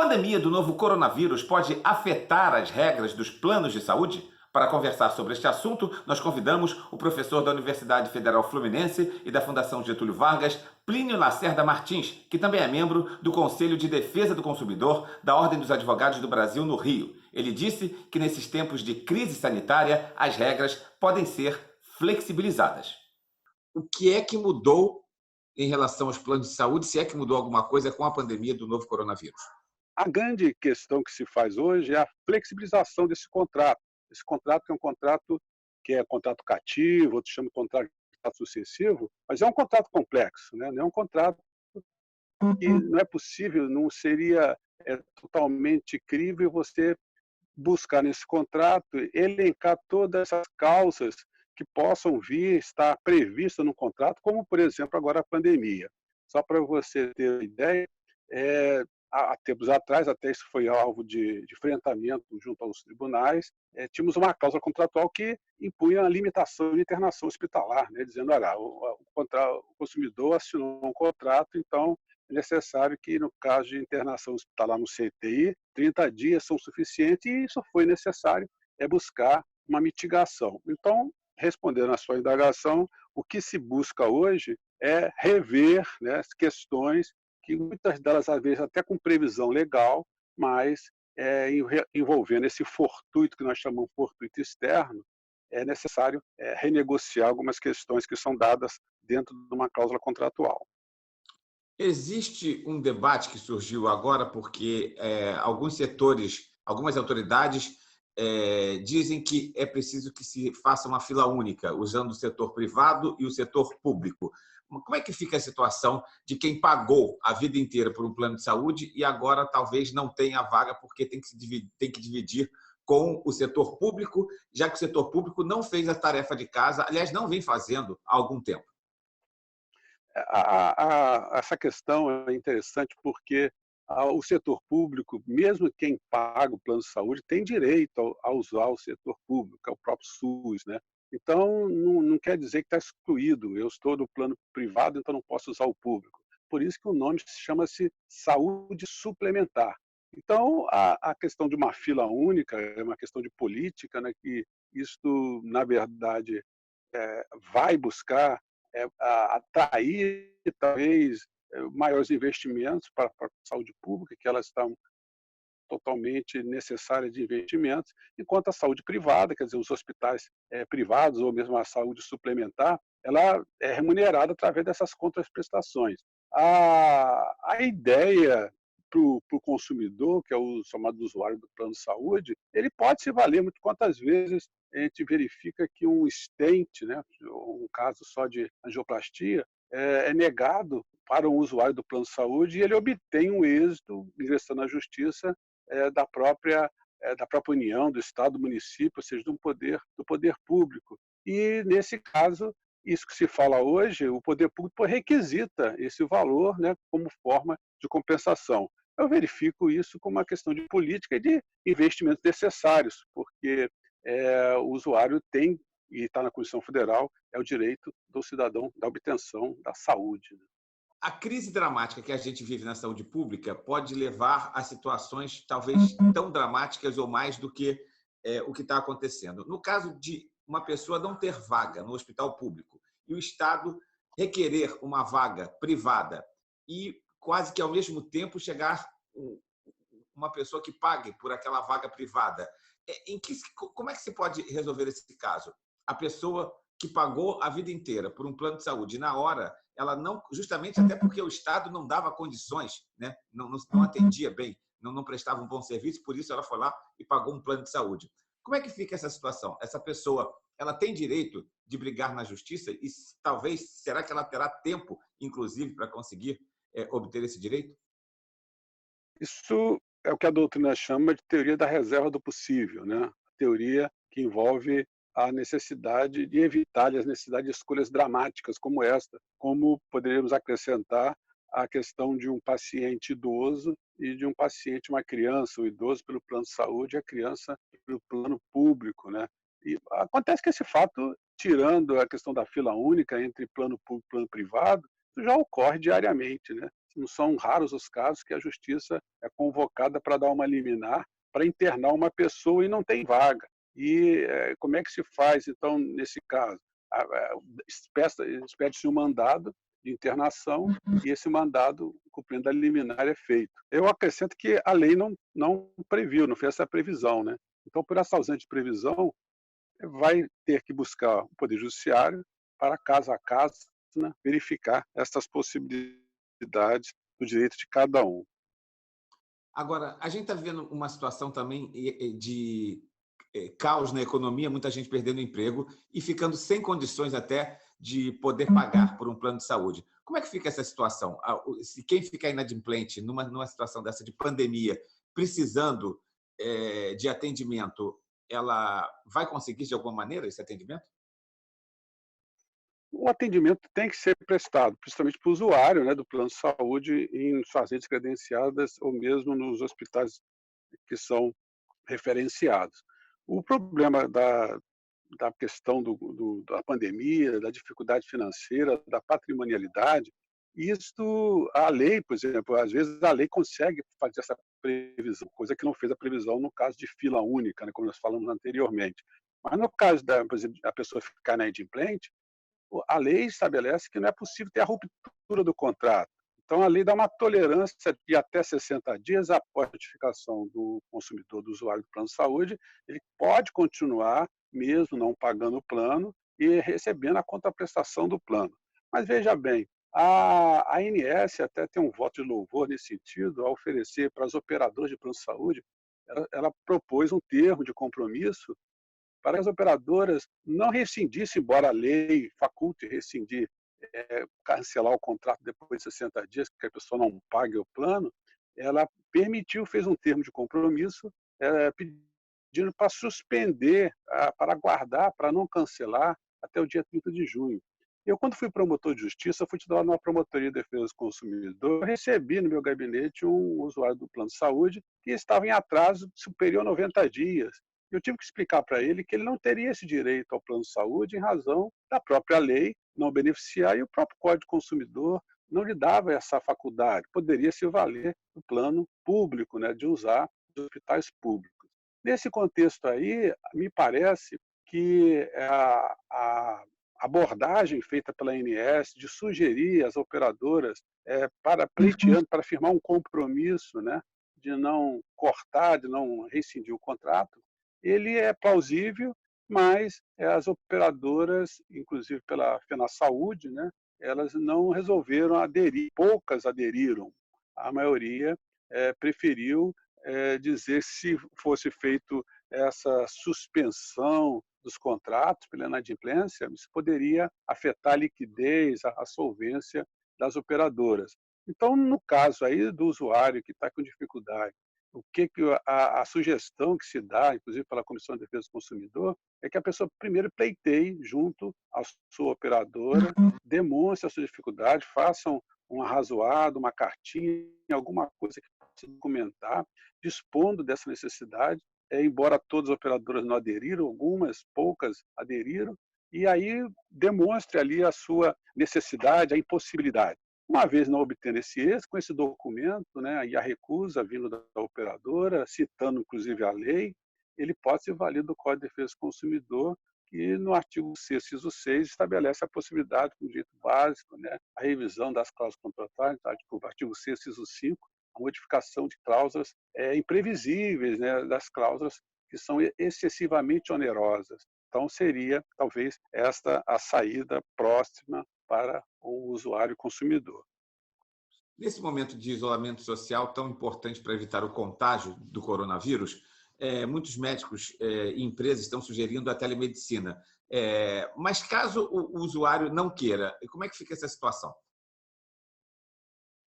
pandemia do novo coronavírus pode afetar as regras dos planos de saúde? Para conversar sobre este assunto, nós convidamos o professor da Universidade Federal Fluminense e da Fundação Getúlio Vargas, Plínio Lacerda Martins, que também é membro do Conselho de Defesa do Consumidor da Ordem dos Advogados do Brasil no Rio. Ele disse que nesses tempos de crise sanitária, as regras podem ser flexibilizadas. O que é que mudou em relação aos planos de saúde, se é que mudou alguma coisa com a pandemia do novo coronavírus? A grande questão que se faz hoje é a flexibilização desse contrato. Esse contrato que é contrato cativo, outros chamam de contrato sucessivo, mas é um contrato complexo, né? Não é um contrato que não é possível, não seria totalmente crível você buscar nesse contrato, elencar todas essas causas que possam vir estar previstas no contrato, como, por exemplo, agora a pandemia. Só para você ter uma ideia, há tempos atrás, até isso foi alvo de enfrentamento junto aos tribunais, tínhamos uma cláusula contratual que impunha a limitação de internação hospitalar, né, dizendo, olha, o consumidor assinou um contrato, então é necessário que, no caso de internação hospitalar no CTI, 30 dias são suficientes e isso foi necessário buscar uma mitigação. Então, respondendo à sua indagação, o que se busca hoje é rever, né, as questões que muitas delas, às vezes, até com previsão legal, mas envolvendo esse fortuito, que nós chamamos de fortuito externo, é necessário renegociar algumas questões que são dadas dentro de uma cláusula contratual. Existe um debate que surgiu agora porque alguns setores, algumas autoridades dizem que é preciso que se faça uma fila única, usando o setor privado e o setor público. Como é que fica a situação de quem pagou a vida inteira por um plano de saúde e agora talvez não tenha vaga porque tem que dividir com o setor público, já que o setor público não fez a tarefa de casa, aliás, não vem fazendo há algum tempo? Essa questão é interessante porque o setor público, mesmo quem paga o plano de saúde, tem direito a usar o setor público, é o próprio SUS, né? Então, não quer dizer que está excluído. Eu estou no plano privado, então não posso usar o público. Por isso que o nome chama-se saúde suplementar. Então, a questão de uma fila única é uma questão de política, né? Que isto, na verdade, vai buscar atrair talvez maiores investimentos para a saúde pública, que elas estão totalmente necessárias de investimentos, enquanto a saúde privada, quer dizer, os hospitais privados ou mesmo a saúde suplementar, ela é remunerada através dessas contraprestações. A ideia para o consumidor, que é o chamado usuário do plano de saúde, ele pode se valer muito quantas vezes a gente verifica que um stent, né, um caso só de angioplastia, é negado para um usuário do plano de saúde e ele obtém um êxito ingressando na justiça da própria União, do Estado, do município, ou seja, do poder público. E, nesse caso, isso que se fala hoje, o poder público requisita esse valor, né, como forma de compensação. Eu verifico isso como uma questão de política e de investimentos necessários, porque o usuário tem, e está na Constituição Federal, é o direito do cidadão da obtenção da saúde. A crise dramática que a gente vive na saúde pública pode levar a situações talvez tão dramáticas ou mais do que o que está acontecendo. No caso de uma pessoa não ter vaga no hospital público e o Estado requerer uma vaga privada e quase que ao mesmo tempo chegar uma pessoa que pague por aquela vaga privada, como é que se pode resolver esse caso? A pessoa que pagou a vida inteira por um plano de saúde, e na hora, ela não, justamente até porque o Estado não dava condições, né? Não atendia bem, não prestava um bom serviço, por isso ela foi lá e pagou um plano de saúde. Como é que fica essa situação? Essa pessoa, ela tem direito de brigar na justiça e talvez, será que ela terá tempo, inclusive, para conseguir obter esse direito? Isso é o que a doutrina chama de teoria da reserva do possível, né? A teoria que envolve a necessidade de evitar as necessidades de escolhas dramáticas como esta, como poderíamos acrescentar a questão de um paciente idoso e de um paciente, uma criança, o idoso pelo plano de saúde e a criança pelo plano público, né? E acontece que esse fato, tirando a questão da fila única entre plano público e plano privado, isso já ocorre diariamente, né? não são raros os casos que a justiça é convocada para dar uma liminar para internar uma pessoa e não tem vaga. E como é que se faz, então, nesse caso? Expede-se um mandado de internação e esse mandado, cumprindo a liminar, é feito. Eu acrescento que a lei não previu, não fez essa previsão, né? Então, por essa ausência de previsão, vai ter que buscar o Poder Judiciário para, caso a caso, né, verificar essas possibilidades do direito de cada um. Agora, a gente está vivendo uma situação também de caos na economia, muita gente perdendo emprego e ficando sem condições até de poder pagar por um plano de saúde. Como é que fica essa situação? Se quem fica inadimplente numa situação dessa de pandemia, precisando de atendimento, ela vai conseguir de alguma maneira esse atendimento? O atendimento tem que ser prestado, principalmente para o usuário, né, do plano de saúde em suas redes credenciadas ou mesmo nos hospitais que são referenciados. O problema da questão da pandemia, da dificuldade financeira, da patrimonialidade, isto, a lei, por exemplo, às vezes a lei consegue fazer essa previsão, coisa que não fez a previsão no caso de fila única, né, como nós falamos anteriormente. Mas no caso por exemplo, a pessoa ficar inadimplente, a lei estabelece que não é possível ter a ruptura do contrato. Então, a lei dá uma tolerância de até 60 dias após a notificação do consumidor, do usuário do plano de saúde, ele pode continuar, mesmo não pagando o plano, e recebendo a contraprestação do plano. Mas veja bem, a ANS até tem um voto de louvor nesse sentido, ao oferecer para os operadores de plano de saúde, ela propôs um termo de compromisso para que as operadoras não rescindissem, embora a lei faculte rescindir, cancelar o contrato depois de 60 dias, que a pessoa não pague o plano, ela permitiu, fez um termo de compromisso, pedindo para suspender, para aguardar, para não cancelar até o dia 30 de junho. Eu, quando fui promotor de justiça, fui titular numa promotoria de defesa do consumidor, eu recebi no meu gabinete um usuário do plano de saúde que estava em atraso superior a 90 dias. Eu tive que explicar para ele que ele não teria esse direito ao plano de saúde em razão da própria lei não beneficiar e o próprio Código do Consumidor não lhe dava essa faculdade, poderia se valer do plano público, né, de usar os hospitais públicos. Nesse contexto aí, me parece que a abordagem feita pela ANS de sugerir às operadoras para pleiteando, para firmar um compromisso, né, de não cortar, de não rescindir o contrato, ele é plausível, mas as operadoras, inclusive pela FenaSaúde, né, elas não resolveram aderir, poucas aderiram, a maioria preferiu dizer que se fosse feito essa suspensão dos contratos pela inadimplência, isso poderia afetar a liquidez, a solvência das operadoras. Então, no caso aí do usuário que está com dificuldade, o que a sugestão que se dá, inclusive pela Comissão de Defesa do Consumidor, é que a pessoa primeiro pleiteie junto à sua operadora, demonstre a sua dificuldade, faça um arrazoado, uma cartinha, alguma coisa que possa documentar, dispondo dessa necessidade, embora todas as operadoras não aderiram, algumas, poucas aderiram, e aí demonstre ali a sua necessidade, a impossibilidade. Uma vez não obtendo esse êxito, com esse documento, né, e a recusa vindo da operadora, citando inclusive a lei, ele pode se valer do Código de Defesa do Consumidor, que no artigo 6º, inciso 6, estabelece a possibilidade, com direito básico, né, a revisão das cláusulas contratuais, artigo 6º, inciso 5, a modificação de cláusulas imprevisíveis, né, das cláusulas que são excessivamente onerosas. Então, seria, talvez, esta a saída próxima para o usuário consumidor. Nesse momento de isolamento social tão importante para evitar o contágio do coronavírus, muitos médicos e empresas estão sugerindo a telemedicina. Mas caso o usuário não queira, como é que fica essa situação?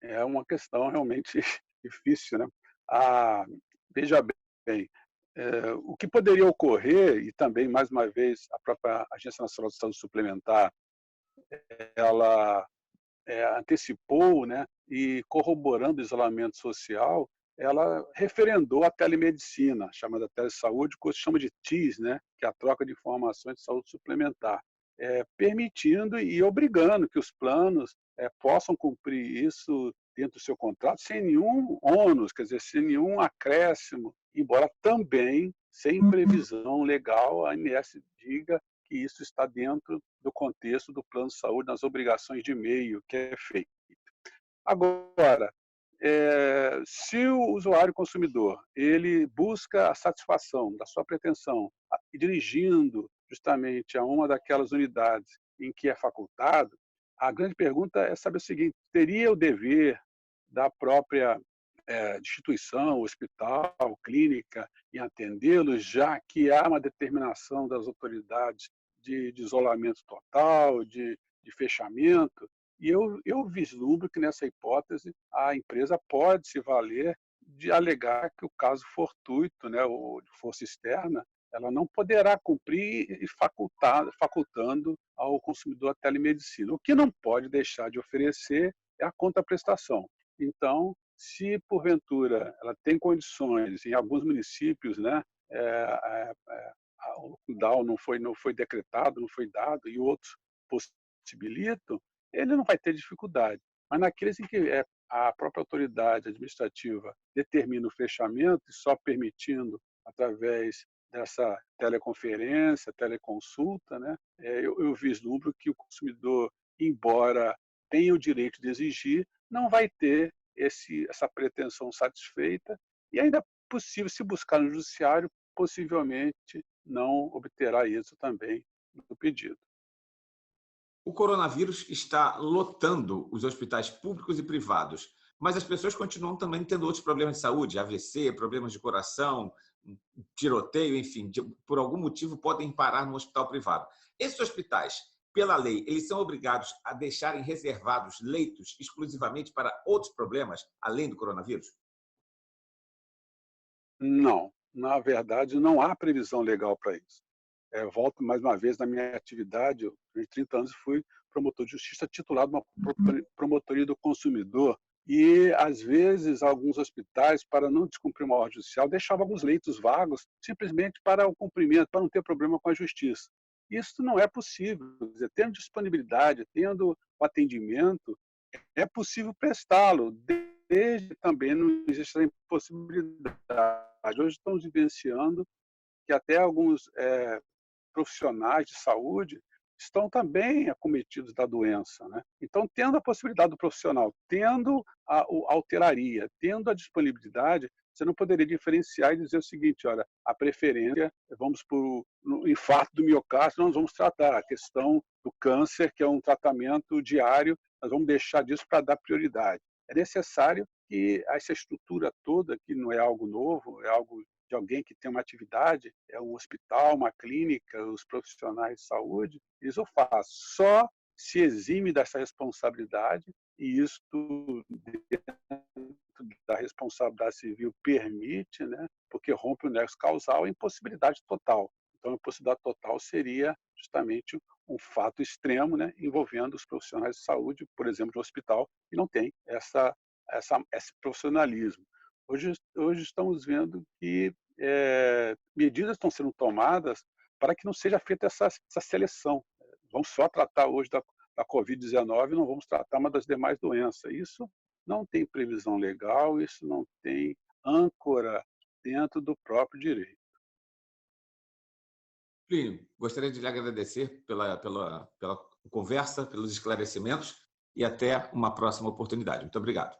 É uma questão realmente difícil, né? Veja bem, o que poderia ocorrer, e também, mais uma vez, a própria Agência Nacional de Saúde Suplementar, ela antecipou, né, e corroborando o isolamento social, ela referendou a telemedicina, chamada telesaúde, que se chama de TIS, né, que é a troca de informações de saúde suplementar, permitindo e obrigando que os planos possam cumprir isso dentro do seu contrato sem nenhum ônus, quer dizer, sem nenhum acréscimo, embora também sem previsão legal, a ANS diga que isso está dentro do contexto do plano de saúde, nas obrigações de meio que é feito. Agora, se o usuário consumidor ele busca a satisfação da sua pretensão, dirigindo justamente a uma daquelas unidades em que é facultado, a grande pergunta é saber o seguinte: teria o dever da própria instituição, hospital, clínica, em atendê-los, já que há uma determinação das autoridades de isolamento total, de fechamento? E eu vislumbro que, nessa hipótese, a empresa pode se valer de alegar que o caso fortuito, né, ou de força externa, ela não poderá cumprir e facultando ao consumidor a telemedicina. O que não pode deixar de oferecer é a contraprestação. Então, se porventura ela tem condições, em alguns municípios, né, o lockdown não foi decretado, não foi dado, e outros possibilitam, ele não vai ter dificuldade. Mas naqueles em que a própria autoridade administrativa determina o fechamento e só permitindo através dessa teleconferência, teleconsulta, né, eu vislumbro que o consumidor, embora tenha o direito de exigir, não vai ter essa pretensão satisfeita e ainda é possível, se buscar no judiciário, possivelmente não obterá êxito também no pedido. O coronavírus está lotando os hospitais públicos e privados, mas as pessoas continuam também tendo outros problemas de saúde, AVC, problemas de coração, tiroteio, enfim, por algum motivo podem parar no hospital privado. Esses hospitais, pela lei, eles são obrigados a deixarem reservados leitos exclusivamente para outros problemas, além do coronavírus? Não, na verdade, não há previsão legal para isso. Volto mais uma vez na minha atividade, eu, durante 30 anos, fui promotor de justiça titulado uma promotoria do consumidor e, às vezes, alguns hospitais, para não descumprir uma ordem judicial, deixavam alguns leitos vagos simplesmente para o cumprimento, para não ter problema com a justiça. Isso não é possível. Quer dizer, tendo disponibilidade, tendo o atendimento, é possível prestá-lo, desde também não existe a impossibilidade. Hoje estamos vivenciando que até alguns profissionais de saúde estão também acometidos da doença, né? Então, tendo a possibilidade do profissional, tendo a hotelaria, tendo a disponibilidade, você não poderia diferenciar e dizer o seguinte: olha, a preferência, vamos para o infarto do miocárdio, nós vamos tratar a questão do câncer, que é um tratamento diário, nós vamos deixar disso para dar prioridade. É necessário que essa estrutura toda, que não é algo novo, é algo de alguém que tem uma atividade, é um hospital, uma clínica, os profissionais de saúde, eles o fazem. Só se exime dessa responsabilidade, e isto da responsabilidade civil permite, né, porque rompe o nexo causal, a impossibilidade total. Então, a impossibilidade total seria justamente um fato extremo, né, envolvendo os profissionais de saúde, por exemplo, de um hospital, que não tem esse profissionalismo. Hoje estamos vendo que medidas estão sendo tomadas para que não seja feita essa seleção. Vamos só tratar hoje da Covid-19 e não vamos tratar uma das demais doenças. Isso não tem previsão legal, isso não tem âncora dentro do próprio direito. Plínio, gostaria de lhe agradecer pela conversa, pelos esclarecimentos e até uma próxima oportunidade. Muito obrigado.